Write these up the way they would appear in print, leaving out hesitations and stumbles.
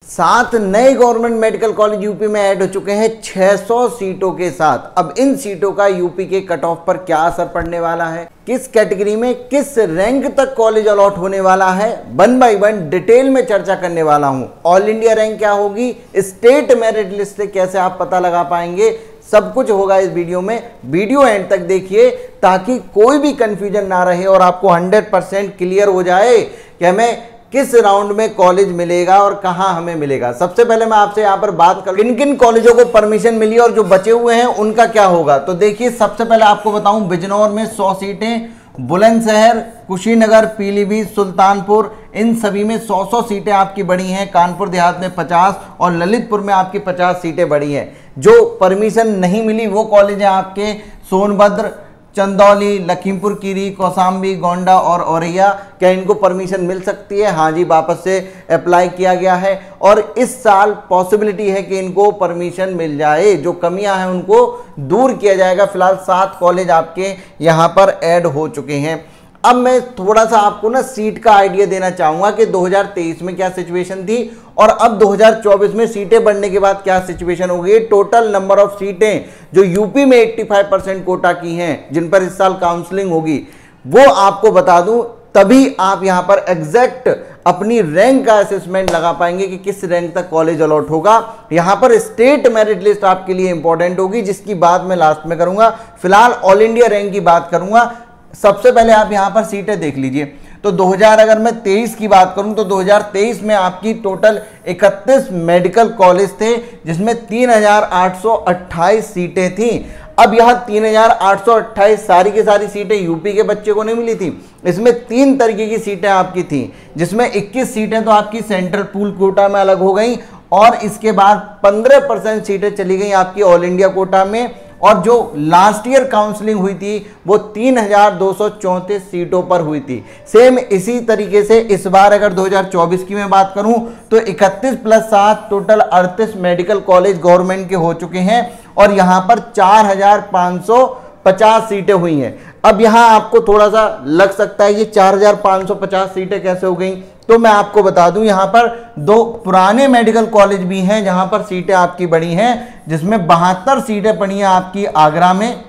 7 नए government medical college UP में add हो चुके हैं 600 सीटों के साथ। अब इन सीटों का यूपी के कट ऑफ पर क्या असर पड़ने वाला है, किस कैटेगरी में किस रैंक तक कॉलेज अलॉट होने वाला है, 1 बाय 1 डिटेल में चर्चा करने वाला हूं। ऑल इंडिया रैंक क्या होगी, स्टेट मेरिट लिस्ट से कैसे आप पता लगा पाएंगे, सब कुछ होगा इस वीडियो में। वीडियो एंड तक देखिए ताकि कोई भी कंफ्यूजन ना रहे और आपको 100% क्लियर हो जाए कि हमें किस राउंड में कॉलेज मिलेगा और कहां हमें मिलेगा। सबसे पहले मैं आपसे यहां पर बात कर किन किन कॉलेजों को परमिशन मिली और जो बचे हुए हैं उनका क्या होगा। तो देखिए, सबसे पहले आपको बताऊं, बिजनौर में 100 सीटें, बुलंदशहर, कुशीनगर, पीलीभीत, सुल्तानपुर, इन सभी में 100 सीटें आपकी बढ़ी हैं। कानपुर देहात में 50 और ललितपुर में आपकी 50 सीटें बढ़ी हैं। जो परमिशन नहीं मिली वो कॉलेज हैं आपके सोनभद्र, चंदौली, लखीमपुर खीरी, कौशाम्बी, गोंडा और औरैया। क्या इनको परमिशन मिल सकती है? हाँ जी, वापस से अप्लाई किया गया है और इस साल पॉसिबिलिटी है कि इनको परमिशन मिल जाए। जो कमियां हैं उनको दूर किया जाएगा। फिलहाल 7 कॉलेज आपके यहां पर ऐड हो चुके हैं। अब मैं थोड़ा सा आपको ना सीट का आइडिया देना चाहूंगा कि 2023 में क्या सिचुएशन थी और अब 2024 में सीटें बढ़ने के बाद क्या सिचुएशन होगी। टोटल नंबर ऑफ सीटें जो यूपी में 85% कोटा की हैं, जिन पर इस साल काउंसलिंग होगी, वो आपको बता दूं, तभी आप यहां पर एग्जैक्ट अपनी रैंक का असेसमेंट लगा पाएंगे कि किस रैंक तक कॉलेज अलॉट होगा। यहां पर स्टेट मेरिट लिस्ट आपके लिए इंपॉर्टेंट होगी, जिसकी बात मैं लास्ट में करूंगा। फिलहाल ऑल इंडिया रैंक की बात करूंगा। सबसे पहले आप यहां पर सीटें देख लीजिए। तो 2000 अगर मैं 23 की बात करूं तो 2023 में आपकी टोटल 31 मेडिकल कॉलेज थे, जिसमें 3828 सीटें थी। अब यह 3828 सारी की सारी सीटें यूपी के बच्चे को नहीं मिली थी। इसमें 3 तरीके की सीटें आपकी थी, जिसमें 21 सीटें तो आपकी सेंट्रल पूल कोटा में अलग हो गई और इसके बाद 15% सीटें चली गई आपकी ऑल इंडिया कोटा में। और जो लास्ट ईयर काउंसलिंग हुई थी वो 3234 सीटों पर हुई थी। सेम इसी तरीके से इस बार अगर 2024 की मैं बात करूं तो 31 + 7 टोटल 38 मेडिकल कॉलेज गवर्नमेंट के हो चुके हैं और यहां पर 4550 सीटें हुई हैं। अब यहां आपको थोड़ा सा लग सकता है ये 4550 सीटें कैसे हो गई, तो मैं आपको बता दूं, यहां पर 2 पुराने मेडिकल कॉलेज भी हैं जहां पर सीटें आपकी बढ़ी हैं, जिसमें 72 सीटें पड़ी हैं आपकी आगरा में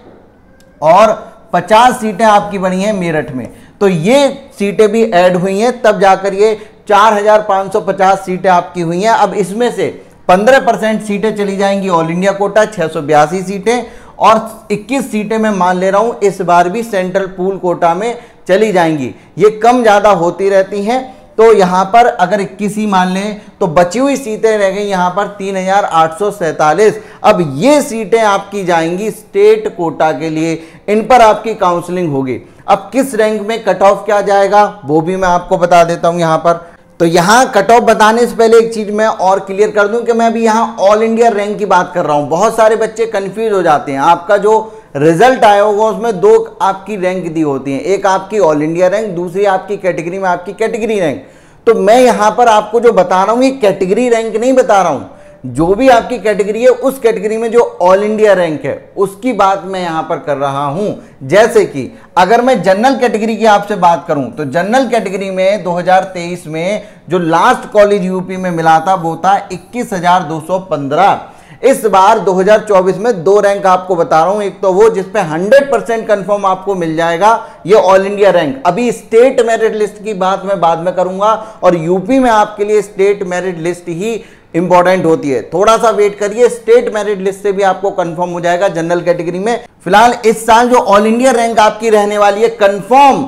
और 50 सीटें आपकी बनी हैं मेरठ में। तो ये सीटें भी ऐड हुई हैं, तब जाकर ये 4550 सीटें आपकी हुई हैं। अब इसमें से 15% सीटें चली जाएंगी ऑल इंडिया कोटा, 682 सीटें, और 21 सीटें मैं मान ले रहा हूं इस बार भी सेंट्रल पूल कोटा में चली जाएंगी। ये कम ज्यादा होती रहती हैं। तो यहां पर अगर 21 ही मान लें तो बची हुई सीटें रह गई यहां पर 3847। अब ये सीटें आपकी जाएंगी स्टेट कोटा के लिए, इन पर आपकी काउंसलिंग होगी। अब किस रैंक में कट ऑफ क्या जाएगा वो भी मैं आपको बता देता हूं यहां पर। तो यहां कट ऑफ बताने से पहले एक चीज मैं और क्लियर कर दूं कि मैं अभी यहां ऑल इंडिया रैंक की बात कर रहा हूं। बहुत सारे बच्चे कंफ्यूज हो जाते हैं। आपका जो रिजल्ट आया होगा उसमें 2 आपकी रैंक दी होती हैं, एक आपकी ऑल इंडिया रैंक, दूसरी आपकी कैटेगरी में आपकी कैटेगरी रैंक। तो मैं यहां पर आपको जो बता रहा हूं ये कैटेगरी रैंक नहीं बता रहा हूं। जो भी आपकी कैटेगरी है उस कैटेगरी में जो ऑल इंडिया रैंक है उसकी बात मैं यहां पर कर रहा हूं। जैसे कि अगर मैं जनरल कैटेगरी की आपसे बात करूं तो जनरल कैटेगरी में 2023 में जो लास्ट कॉलेज यूपी में मिला था वो था 21,215। इस बार 2024 में 2 रैंक आपको बता रहा हूं। एक तो वो जिसपे 100% कंफर्म आपको मिल जाएगा, ये ऑल इंडिया रैंक। अभी स्टेट मेरिट लिस्ट की बात मैं बाद में करूंगा और यूपी में आपके लिए स्टेट मेरिट लिस्ट ही इंपॉर्टेंट होती है। थोड़ा सा वेट करिए, स्टेट मेरिट लिस्ट से भी आपको कंफर्म हो जाएगा जनरल कैटेगरी में। फिलहाल इस साल जो ऑल इंडिया रैंक आपकी रहने वाली है कंफर्म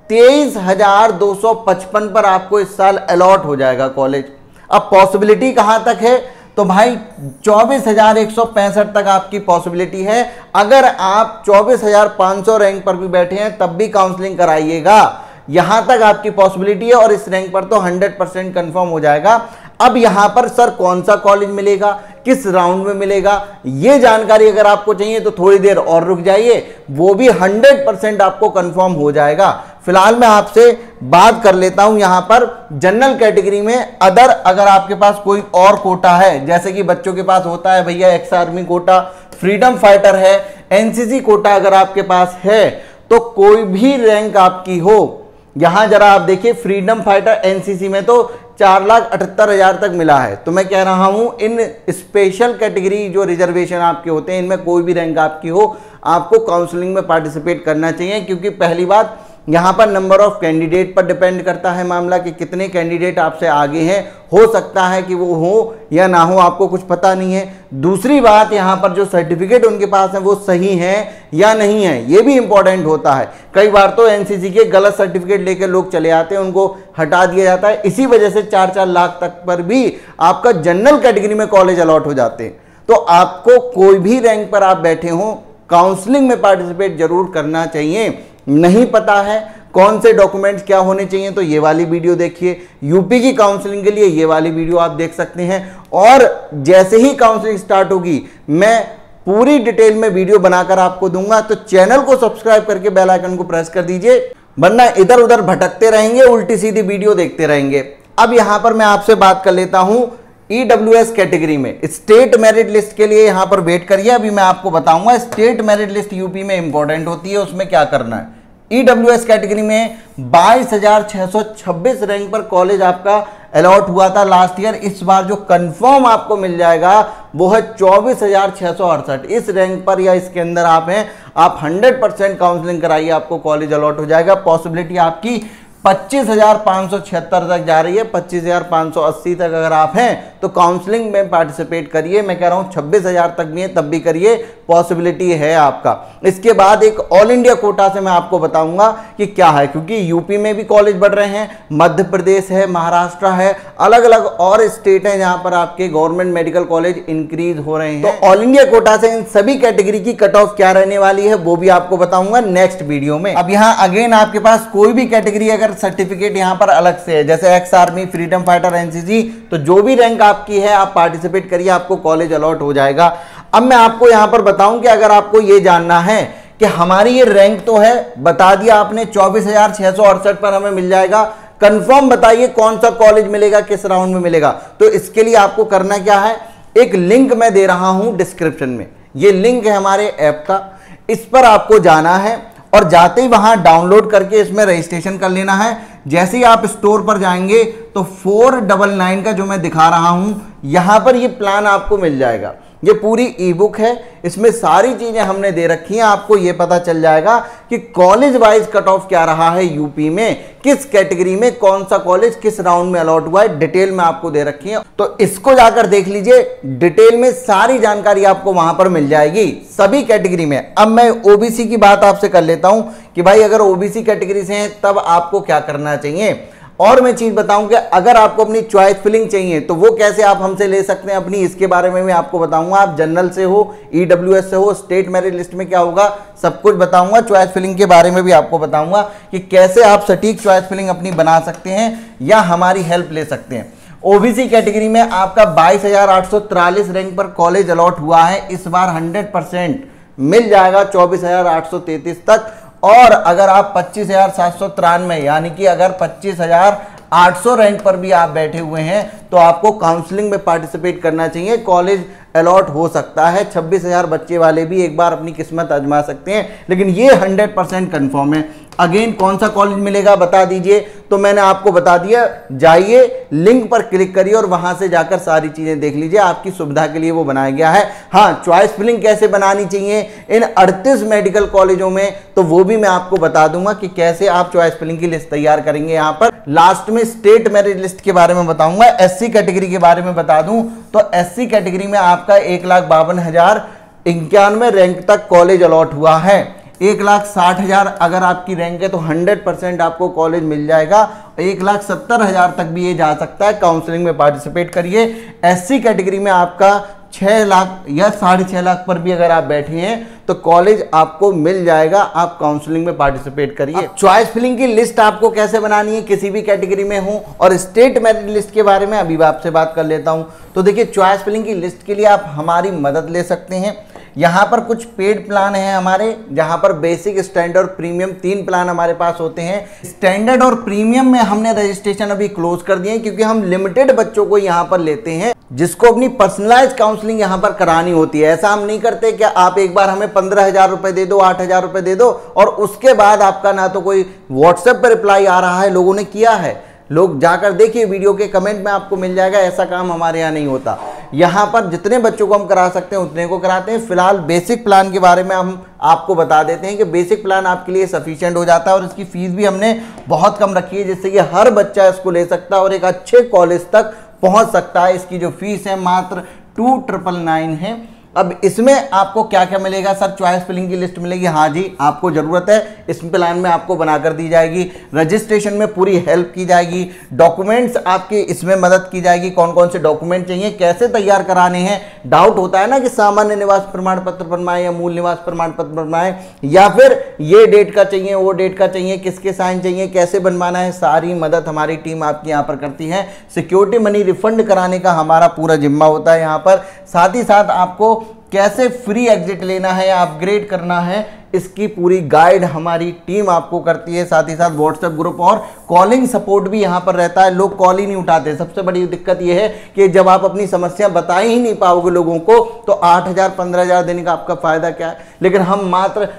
23,255 पर आपको इस साल अलॉट हो जाएगा कॉलेज। अब पॉसिबिलिटी कहां तक है, तो भाई 24,165 तक आपकी पॉसिबिलिटी है। अगर आप 24,500 रैंक पर भी बैठे हैं तब भी काउंसलिंग कराइएगा, यहां तक आपकी पॉसिबिलिटी है और इस रैंक पर तो 100% कंफर्म हो जाएगा। अब यहां पर सर कौन सा कॉलेज मिलेगा, किस राउंड में मिलेगा, ये जानकारी अगर आपको चाहिए तो थोड़ी देर और रुक जाइए, वो भी 100% आपको कंफर्म हो जाएगा। फिलहाल मैं आपसे बात कर लेता हूं यहां पर जनरल कैटेगरी में अदर, अगर आपके पास कोई और कोटा है, जैसे कि बच्चों के पास होता है भैया ex army quota, freedom fighter है, एनसीसी कोटा अगर आपके पास है, तो कोई भी रैंक आपकी हो, यहां जरा आप देखिए फ्रीडम फाइटर एनसीसी में तो 4,78,000 तक मिला है। तो मैं कह रहा हूं इन स्पेशल कैटेगरी जो रिजर्वेशन आपके होते हैं, इनमें कोई भी रैंक आपकी हो, आपको काउंसलिंग में पार्टिसिपेट करना चाहिए। क्योंकि पहली बात, यहाँ पर नंबर ऑफ कैंडिडेट पर डिपेंड करता है मामला कि कितने कैंडिडेट आपसे आगे हैं। हो सकता है कि वो हो या ना हो, आपको कुछ पता नहीं है। दूसरी बात, यहाँ पर जो सर्टिफिकेट उनके पास है वो सही है या नहीं है, ये भी इंपॉर्टेंट होता है। कई बार तो एनसीसी के गलत सर्टिफिकेट लेकर लोग चले आते हैं, उनको हटा दिया जाता है। इसी वजह से 4-4 लाख तक पर भी आपका जनरल कैटेगरी में कॉलेज अलॉट हो जाते हैं। तो आपको कोई भी रैंक पर आप बैठे हो, काउंसलिंग में पार्टिसिपेट जरूर करना चाहिए। नहीं पता है कौन से डॉक्यूमेंट्स क्या होने चाहिए, तो ये वाली वीडियो देखिए। यूपी की काउंसलिंग के लिए ये वाली वीडियो आप देख सकते हैं। और जैसे ही काउंसलिंग स्टार्ट होगी, मैं पूरी डिटेल में वीडियो बनाकर आपको दूंगा। तो चैनल को सब्सक्राइब करके बेल आइकन को प्रेस कर दीजिए, वरना इधर उधर भटकते रहेंगे, उल्टी सीधी वीडियो देखते रहेंगे। अब यहां पर मैं आपसे बात कर लेता हूं EWS कैटेगरी में स्टेट मेरिट लिस्ट के लिए। यहां पर वेट करिए, अभी मैं आपको बताऊंगा स्टेट मेरिट लिस्ट यूपी में इंपॉर्टेंट होती है, उसमें क्या करना है। EWS कैटेगरी में 22,626 रैंक पर कॉलेज आपका अलॉट हुआ था लास्ट ईयर। इस बार जो कंफर्म आपको मिल जाएगा वो है 24,668। इस रैंक पर या इसके अंदर आप हैं, आप 100% काउंसलिंग कराइए, आपको कॉलेज अलॉट हो जाएगा। पॉसिबिलिटी आपकी 25,576 तक जा रही है। 25,580 तक अगर आप हैं तो काउंसलिंग में पार्टिसिपेट करिए। मैं कह रहा हूं 26,000 तक भी है तब भी करिए, पॉसिबिलिटी है आपका। इसके बाद एक ऑल इंडिया कोटा से मैं आपको बताऊंगा कि क्या है, क्योंकि यूपी में भी कॉलेज बढ़ रहे हैं, मध्य प्रदेश है, महाराष्ट्र है, अलग अलग और स्टेट है जहां पर आपके गवर्नमेंट मेडिकल कॉलेज इंक्रीज हो रहे हैं। तो ऑल इंडिया कोटा से इन सभी कैटेगरी की कट ऑफ क्या रहने वाली है वो भी आपको बताऊंगा नेक्स्ट वीडियो में। अब यहाँ अगेन आपके पास कोई भी कैटेगरी अगर सर्टिफिकेट यहां पर अलग से है, जैसे ex army, freedom fighter, NCC, तो जो भी रैंक आपकी है आप पार्टिसिपेट करिए, आपको कॉलेज अलॉट हो जाएगा। अब मैं आपको यहां पर बताऊं कि अगर आपको ये जानना है कि हमारी ये रैंक तो है, बता दिया आपने 24,668 पर हमें मिल जाएगा, कंफर्म बताइए कौन सा कॉलेज मिलेगा, किस राउंड में मिलेगा। तो इसके लिए आपको करना क्या है, एक लिंक मैं दे रहा हूं डिस्क्रिप्शन में, ये लिंक है हमारे ऐप का, इस पर आपको जाना है और जाते ही वहां डाउनलोड करके इसमें रजिस्ट्रेशन कर लेना है। जैसे ही आप स्टोर पर जाएंगे तो 499 का जो मैं दिखा रहा हूं, यहां पर ये प्लान आपको मिल जाएगा। ये पूरी ई बुक है, इसमें सारी चीजें हमने दे रखी हैं। आपको ये पता चल जाएगा कि कॉलेज वाइज कट ऑफ क्या रहा है यूपी में, किस कैटेगरी में कौन सा कॉलेज किस राउंड में अलॉट हुआ है, डिटेल में आपको दे रखी है। तो इसको जाकर देख लीजिए, डिटेल में सारी जानकारी आपको वहां पर मिल जाएगी सभी कैटेगरी में। अब मैं ओबीसी की बात आपसे कर लेता हूं कि भाई अगर ओबीसी कैटेगरी से हैं तब आपको क्या करना चाहिए। और मैं चीज बताऊं कि अगर आपको अपनी चॉइस फिलिंग चाहिए तो वो कैसे आप हमसे ले सकते हैं अपनी, इसके बारे में मैं आपको बताऊंगा। आप जनरल से हो, EWS से हो, स्टेट मेरिट लिस्ट में क्या होगा सब कुछ बताऊंगा। चॉइस फिलिंग के बारे में भी आपको बताऊंगा कि कैसे आप सटीक चॉइस फिलिंग अपनी बना सकते हैं या हमारी हेल्प ले सकते हैं। ओबीसी कैटेगरी में आपका 22,843 रैंक पर कॉलेज अलॉट हुआ है, इस बार 100% मिल जाएगा 24,833 तक। और अगर आप 25,793 यानी कि अगर 25,800 रैंक पर भी आप बैठे हुए हैं तो आपको काउंसलिंग में पार्टिसिपेट करना चाहिए, कॉलेज अलॉट हो सकता है। 26,000 बच्चे वाले भी एक बार अपनी किस्मत आजमा सकते हैं, लेकिन ये 100% कंफर्म है। अगेन कौन सा कॉलेज मिलेगा बता दीजिए, तो मैंने आपको बता दिया, जाइए लिंक पर क्लिक करिए और वहां से जाकर सारी चीजें देख लीजिए, आपकी सुविधा के लिए वो बनाया गया है। हाँ, चॉइस फिलिंग कैसे बनानी चाहिए इन 38 मेडिकल कॉलेजों में, तो वो भी मैं आपको बता दूंगा कि कैसे आप चॉइस फिलिंग की लिस्ट तैयार करेंगे। यहां पर लास्ट में स्टेट मेरिट लिस्ट के बारे में बताऊंगा। एससी कैटेगरी के बारे में बता दूं तो एससी कैटेगरी में आपका 1,52,091 रैंक तक कॉलेज अलॉट हुआ है। 1,60,000 अगर आपकी रैंक है तो 100% आपको कॉलेज मिल जाएगा। 1,70,000 तक भी ये जा सकता है। काउंसलिंग में पार्टिसिपेट करिए। एससी कैटेगरी में आपका 6 लाख या 6.5 लाख पर भी अगर आप बैठे हैं तो कॉलेज आपको मिल जाएगा। आप काउंसलिंग में पार्टिसिपेट करिए। चॉइस फिलिंग की लिस्ट आपको कैसे बनानी है किसी भी कैटेगरी में हो, और स्टेट मेरिट लिस्ट के बारे में अभी आपसे बात कर लेता हूं। तो देखिए, चॉइस फिलिंग की लिस्ट के लिए आप हमारी मदद ले सकते हैं। यहाँ पर कुछ पेड प्लान हैं हमारे, जहाँ पर बेसिक, स्टैंडर्ड और प्रीमियम 3 प्लान हमारे पास होते हैं। स्टैंडर्ड और प्रीमियम में हमने रजिस्ट्रेशन अभी क्लोज कर दिए हैं, क्योंकि हम लिमिटेड बच्चों को यहाँ पर लेते हैं जिसको अपनी पर्सनलाइज काउंसलिंग यहाँ पर करानी होती है। ऐसा हम नहीं करते कि आप एक बार हमें 15,000 रुपए दे दो, 8,000 रुपए दे दो और उसके बाद आपका ना तो कोई व्हाट्सएप पर रिप्लाई आ रहा है, लोगों ने किया है, लोग जाकर देखिए वीडियो के कमेंट में आपको मिल जाएगा। ऐसा काम हमारे यहाँ नहीं होता। यहाँ पर जितने बच्चों को हम करा सकते हैं उतने को कराते हैं। फिलहाल बेसिक प्लान के बारे में हम आपको बता देते हैं कि बेसिक प्लान आपके लिए सफिशिएंट हो जाता है और इसकी फीस भी हमने बहुत कम रखी है, जिससे कि हर बच्चा इसको ले सकता है और एक अच्छे कॉलेज तक पहुंच सकता है। इसकी जो फीस है मात्र 2999 है। अब इसमें आपको क्या क्या मिलेगा सर? चॉइस फिलिंग की लिस्ट मिलेगी। हाँ जी, आपको जरूरत है, इस प्लान में आपको बनाकर दी जाएगी। रजिस्ट्रेशन में पूरी हेल्प की जाएगी। डॉक्यूमेंट्स आपकी इसमें मदद की जाएगी, कौन कौन से डॉक्यूमेंट चाहिए, कैसे तैयार कराने हैं। डाउट होता है ना कि सामान्य निवास प्रमाण पत्र बनवाएं या मूल निवास प्रमाण पत्र बनवाएं, या फिर ये डेट का चाहिए, वो डेट का चाहिए, किसके साइन चाहिए, कैसे बनवाना है, सारी मदद हमारी टीम आपकी यहाँ पर करती है। सिक्योरिटी मनी रिफंड कराने का हमारा पूरा जिम्मा होता है यहाँ पर। साथ ही साथ आपको कैसे फ्री एग्जिट लेना है या अपग्रेड करना है, इसकी पूरी गाइड हमारी टीम आपको करती है। साथ ही साथ व्हाट्सएप ग्रुप और कॉलिंग सपोर्ट भी यहाँ पर रहता है। लोग कॉल ही नहीं उठाते। सबसे बड़ी दिक्कत यह है कि जब आप अपनी समस्या बता ही नहीं पाओगे लोगों को, तो 8000 15000 देने का आपका फायदा क्या है। लेकिन हम मात्र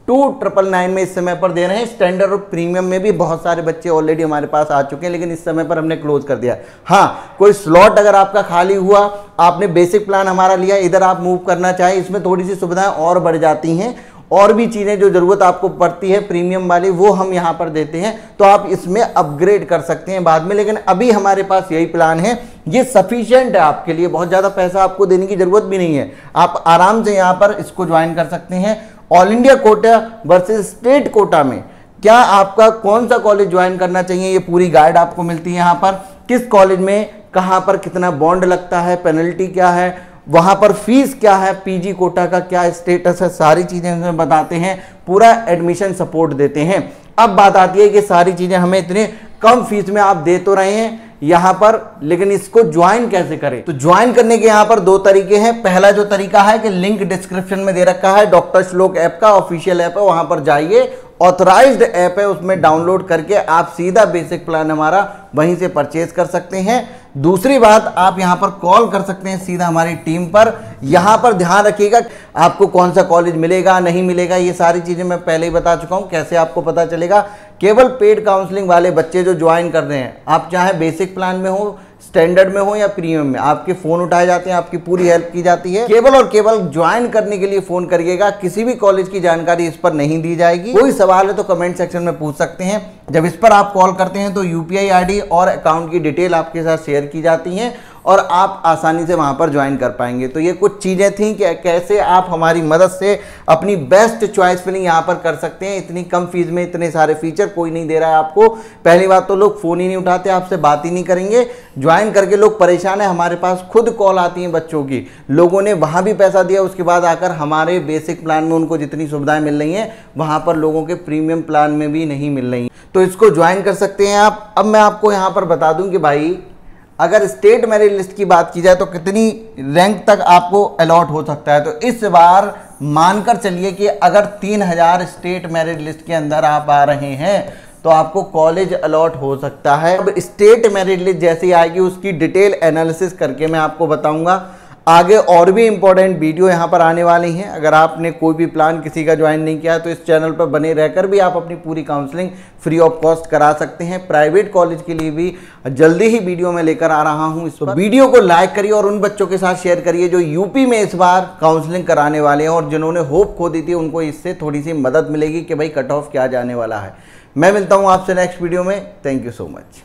2999 में इस समय पर दे रहे हैं। स्टैंडर्ड और प्रीमियम में भी बहुत सारे बच्चे ऑलरेडी हमारे पास आ चुके हैं, लेकिन इस समय पर हमने क्लोज कर दिया। हाँ, कोई स्लॉट अगर आपका खाली हुआ, आपने बेसिक प्लान हमारा लिया, इधर आप मूव करना चाहें, इसमें थोड़ी सी सुविधाएं और बढ़ जाती हैं। और भी चीज़ें जो ज़रूरत आपको पड़ती है प्रीमियम वाली, वो हम यहाँ पर देते हैं, तो आप इसमें अपग्रेड कर सकते हैं बाद में। लेकिन अभी हमारे पास यही प्लान है, ये सफिशिएंट है आपके लिए। बहुत ज़्यादा पैसा आपको देने की ज़रूरत भी नहीं है। आप आराम से यहाँ पर इसको ज्वाइन कर सकते हैं। All India quota versus state quota में क्या आपका कौन सा कॉलेज ज्वाइन करना चाहिए, ये पूरी गाइड आपको मिलती है यहाँ पर। किस कॉलेज में कहाँ पर कितना बॉन्ड लगता है, पेनल्टी क्या है, वहाँ पर फीस क्या है, पीजी कोटा का क्या स्टेटस है, सारी चीज़ें हमें बताते हैं। पूरा एडमिशन सपोर्ट देते हैं। अब बात आती है कि सारी चीज़ें हमें इतने कम फीस में आप दे तो रहे हैं यहाँ पर, लेकिन इसको ज्वाइन कैसे करें? तो ज्वाइन करने के यहाँ पर दो तरीके हैं। पहला जो तरीका है कि लिंक डिस्क्रिप्शन में दे रखा है, डॉक्टर श्लोक ऐप का ऑफिशियल ऐप है, वहां पर जाइए, ऑथराइज्ड ऐप है, उसमें डाउनलोड करके आप सीधा बेसिक प्लान हमारा वहीं से परचेज कर सकते हैं। दूसरी बात, आप यहां पर कॉल कर सकते हैं सीधा हमारी टीम पर। यहां पर ध्यान रखिएगा आपको कौन सा कॉलेज मिलेगा नहीं मिलेगा, ये सारी चीजें मैं पहले ही बता चुका हूं। कैसे आपको पता चलेगा? केवल पेड काउंसलिंग वाले बच्चे जो ज्वाइन कर रहे हैं, आप चाहे बेसिक प्लान में हो, स्टैंडर्ड में हो या प्रीमियम में, आपके फोन उठाए जाते हैं, आपकी पूरी हेल्प की जाती है। केवल और केवल ज्वाइन करने के लिए फोन करिएगा। किसी भी कॉलेज की जानकारी इस पर नहीं दी जाएगी। कोई सवाल है तो कमेंट सेक्शन में पूछ सकते हैं। जब इस पर आप कॉल करते हैं तो यूपीआई आईडी और अकाउंट की डिटेल आपके साथ शेयर की जाती हैं और आप आसानी से वहां पर ज्वाइन कर पाएंगे। तो ये कुछ चीजें थी कि कैसे आप हमारी मदद से अपनी बेस्ट चॉइस फिलिंग यहां पर कर सकते हैं। इतनी कम फीस में इतने सारे फीचर कोई नहीं दे रहा है आपको। पहली बात तो लोग फोन ही नहीं उठाते, आपसे बात ही नहीं करेंगे। ज्वाइन करके लोग परेशान है, हमारे पास खुद कॉल आती है बच्चों की, लोगों ने वहां भी पैसा दिया, उसके बाद आकर हमारे बेसिक प्लान में उनको जितनी सुविधाएं मिल रही हैं वहां पर लोगों के प्रीमियम प्लान में भी नहीं मिल रही। तो इसको ज्वाइन कर सकते हैं आप। अब मैं आपको यहां पर बता दूं कि भाई अगर स्टेट मेरिट लिस्ट की बात की जाए तो कितनी रैंक तक आपको अलॉट हो सकता है। तो इस बार मानकर चलिए कि अगर 3000 स्टेट मेरिट लिस्ट के अंदर आप आ रहे हैं तो आपको कॉलेज अलॉट हो सकता है। अब स्टेट मेरिट लिस्ट जैसी आएगी उसकी डिटेल एनालिसिस करके मैं आपको बताऊंगा। आगे और भी इंपॉर्टेंट वीडियो यहाँ पर आने वाली हैं। अगर आपने कोई भी प्लान किसी का ज्वाइन नहीं किया है तो इस चैनल पर बने रहकर भी आप अपनी पूरी काउंसलिंग फ्री ऑफ कॉस्ट करा सकते हैं। प्राइवेट कॉलेज के लिए भी जल्दी ही वीडियो में लेकर आ रहा हूँ। तो वीडियो को लाइक करिए और उन बच्चों के साथ शेयर करिए जो यूपी में इस बार काउंसलिंग कराने वाले हैं और जिन्होंने होप खो दी थी, उनको इससे थोड़ी सी मदद मिलेगी कि भाई कट ऑफ क्या जाने वाला है। मैं मिलता हूँ आपसे नेक्स्ट वीडियो में। Thank you so much.